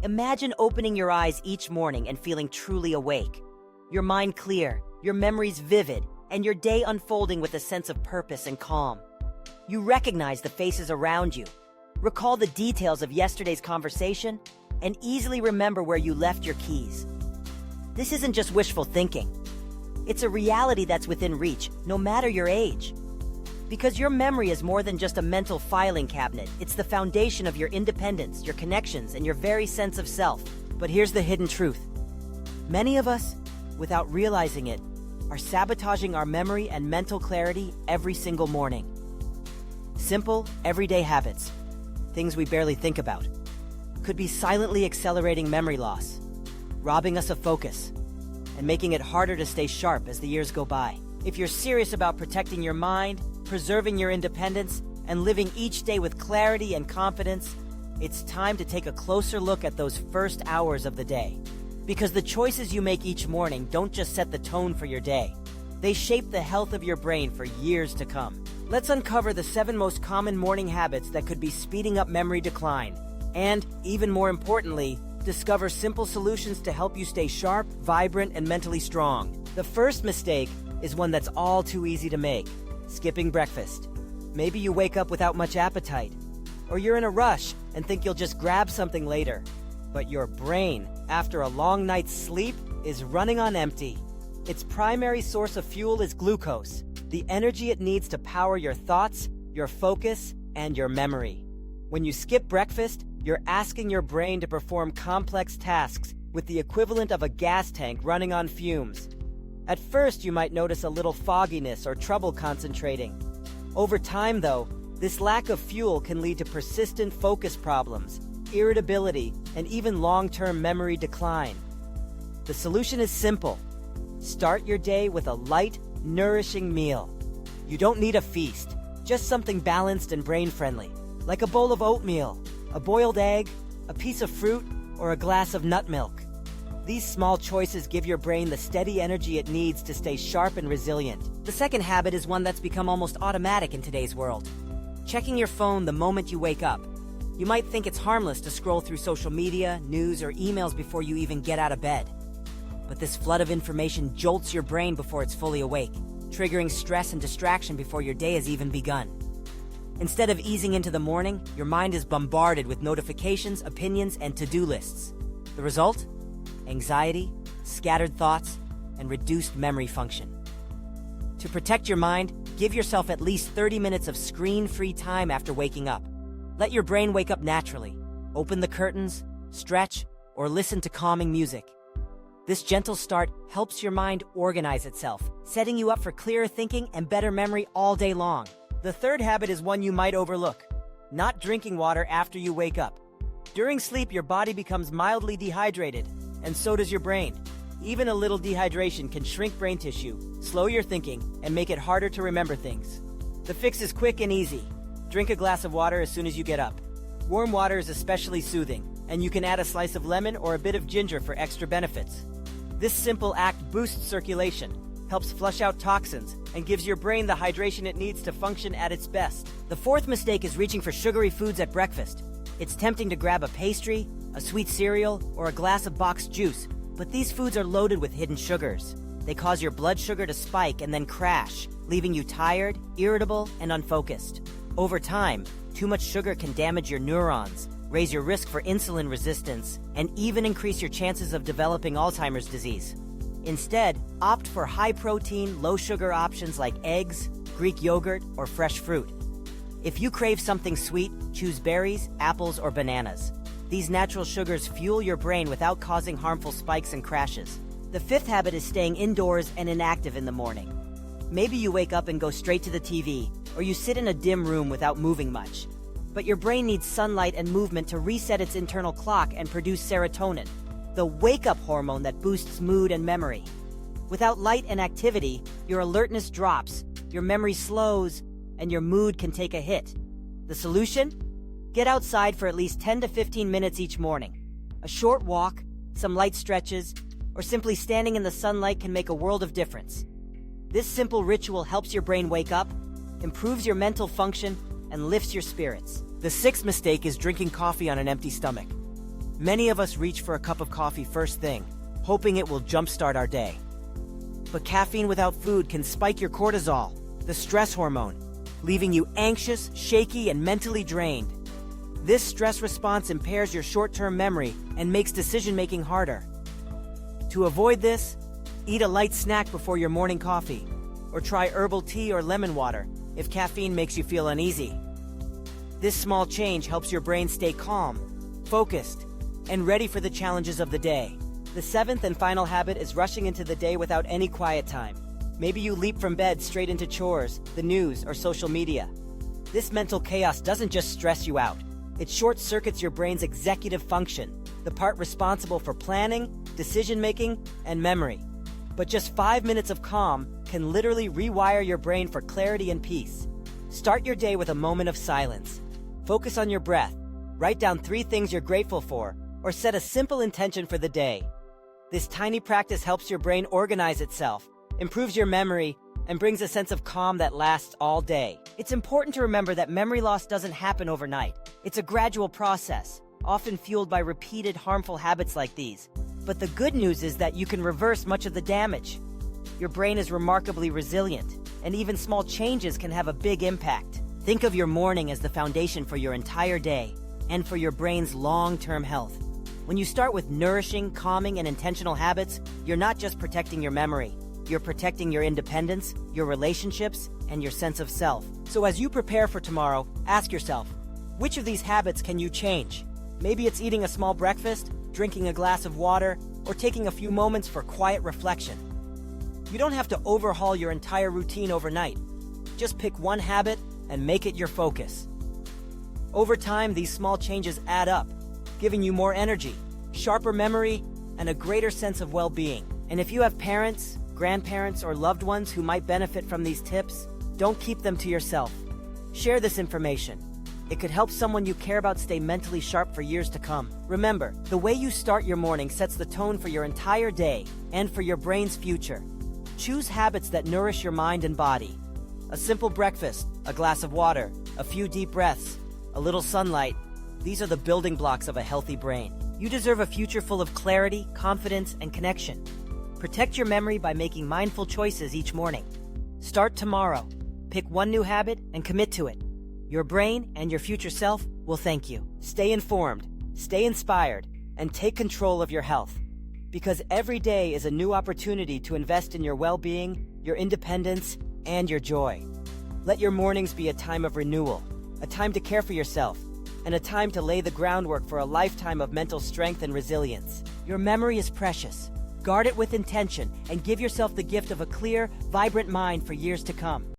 Imagine opening your eyes each morning and feeling truly awake. Your mind clear, your memories vivid, and your day unfolding with a sense of purpose and calm. You recognize the faces around you, recall the details of yesterday's conversation, and easily remember where you left your keys. This isn't just wishful thinking. It's a reality that's within reach, no matter your age. Because your memory is more than just a mental filing cabinet. It's the foundation of your independence, your connections, and your very sense of self. But here's the hidden truth. Many of us, without realizing it, are sabotaging our memory and mental clarity every single morning. Simple, everyday habits, things we barely think about, could be silently accelerating memory loss, robbing us of focus, and making it harder to stay sharp as the years go by. If you're serious about protecting your mind, preserving your independence, and living each day with clarity and confidence, it's time to take a closer look at those first hours of the day. Because the choices you make each morning don't just set the tone for your day. They shape the health of your brain for years to come. Let's uncover the 7 most common morning habits that could be speeding up memory decline. And, even more importantly, discover simple solutions to help you stay sharp, vibrant, and mentally strong. The first mistake is one that's all too easy to make: skipping breakfast. Maybe you wake up without much appetite, or you're in a rush and think you'll just grab something later. But your brain, after a long night's sleep, is running on empty. Its primary source of fuel is glucose, the energy it needs to power your thoughts, your focus, and your memory. When you skip breakfast, you're asking your brain to perform complex tasks with the equivalent of a gas tank running on fumes. At first, you might notice a little fogginess or trouble concentrating. Over time, though, this lack of fuel can lead to persistent focus problems, irritability, and even long-term memory decline. The solution is simple. Start your day with a light, nourishing meal. You don't need a feast, just something balanced and brain-friendly, like a bowl of oatmeal, a boiled egg, a piece of fruit, or a glass of nut milk. These small choices give your brain the steady energy it needs to stay sharp and resilient. The second habit is one that's become almost automatic in today's world: checking your phone the moment you wake up. You might think it's harmless to scroll through social media, news, or emails before you even get out of bed. But this flood of information jolts your brain before it's fully awake, triggering stress and distraction before your day has even begun. Instead of easing into the morning, your mind is bombarded with notifications, opinions, and to-do lists. The result? Anxiety, scattered thoughts, and reduced memory function. To protect your mind, give yourself at least 30 minutes of screen-free time after waking up. Let your brain wake up naturally. Open the curtains, stretch, or listen to calming music. This gentle start helps your mind organize itself, setting you up for clearer thinking and better memory all day long. The third habit is one you might overlook: not drinking water after you wake up. During sleep, your body becomes mildly dehydrated, and so does your brain. Even a little dehydration can shrink brain tissue, slow your thinking, and make it harder to remember things. The fix is quick and easy. Drink a glass of water as soon as you get up. Warm water is especially soothing, and you can add a slice of lemon or a bit of ginger for extra benefits. This simple act boosts circulation, helps flush out toxins, and gives your brain the hydration it needs to function at its best. The fourth mistake is reaching for sugary foods at breakfast. It's tempting to grab a pastry, a sweet cereal, or a glass of boxed juice, but these foods are loaded with hidden sugars. They cause your blood sugar to spike and then crash, leaving you tired, irritable, and unfocused. Over time, too much sugar can damage your neurons, raise your risk for insulin resistance, and even increase your chances of developing Alzheimer's disease. Instead, opt for high-protein, low-sugar options like eggs, Greek yogurt, or fresh fruit. If you crave something sweet, choose berries, apples, or bananas. These natural sugars fuel your brain without causing harmful spikes and crashes. The fifth habit is staying indoors and inactive in the morning. Maybe you wake up and go straight to the TV, or you sit in a dim room without moving much. But your brain needs sunlight and movement to reset its internal clock and produce serotonin, the wake-up hormone that boosts mood and memory. Without light and activity, your alertness drops, your memory slows, and your mood can take a hit. The solution? Get outside for at least 10 to 15 minutes each morning. A short walk, some light stretches, or simply standing in the sunlight can make a world of difference. This simple ritual helps your brain wake up, improves your mental function, and lifts your spirits. The sixth mistake is drinking coffee on an empty stomach. Many of us reach for a cup of coffee first thing, hoping it will jumpstart our day. But caffeine without food can spike your cortisol, the stress hormone, leaving you anxious, shaky, and mentally drained. This stress response impairs your short-term memory and makes decision-making harder. To avoid this, eat a light snack before your morning coffee, or try herbal tea or lemon water if caffeine makes you feel uneasy. This small change helps your brain stay calm, focused, and ready for the challenges of the day. The seventh and final habit is rushing into the day without any quiet time. Maybe you leap from bed straight into chores, the news, or social media. This mental chaos doesn't just stress you out. It short-circuits your brain's executive function, the part responsible for planning, decision-making, and memory. But just 5 minutes of calm can literally rewire your brain for clarity and peace. Start your day with a moment of silence. Focus on your breath. Write down 3 things you're grateful for, or set a simple intention for the day. This tiny practice helps your brain organize itself, improves your memory, and brings a sense of calm that lasts all day. It's important to remember that memory loss doesn't happen overnight. It's a gradual process, often fueled by repeated harmful habits like these. But the good news is that you can reverse much of the damage. Your brain is remarkably resilient, and even small changes can have a big impact. Think of your morning as the foundation for your entire day and for your brain's long-term health. When you start with nourishing, calming, and intentional habits, you're not just protecting your memory. You're protecting your independence, your relationships, and your sense of self. So as you prepare for tomorrow, ask yourself, which of these habits can you change? Maybe it's eating a small breakfast, drinking a glass of water, or taking a few moments for quiet reflection. You don't have to overhaul your entire routine overnight. Just pick one habit and make it your focus. Over time, these small changes add up, giving you more energy, sharper memory, and a greater sense of well-being. And if you have parents, grandparents, or loved ones who might benefit from these tips, don't keep them to yourself. Share this information. It could help someone you care about stay mentally sharp for years to come. Remember, the way you start your morning sets the tone for your entire day and for your brain's future. Choose habits that nourish your mind and body. A simple breakfast, a glass of water, a few deep breaths, a little sunlight. These are the building blocks of a healthy brain. You deserve a future full of clarity, confidence, and connection. Protect your memory by making mindful choices each morning. Start tomorrow. Pick one new habit and commit to it. Your brain and your future self will thank you. Stay informed, stay inspired, and take control of your health. Because every day is a new opportunity to invest in your well-being, your independence, and your joy. Let your mornings be a time of renewal, a time to care for yourself, and a time to lay the groundwork for a lifetime of mental strength and resilience. Your memory is precious. Guard it with intention and give yourself the gift of a clear, vibrant mind for years to come.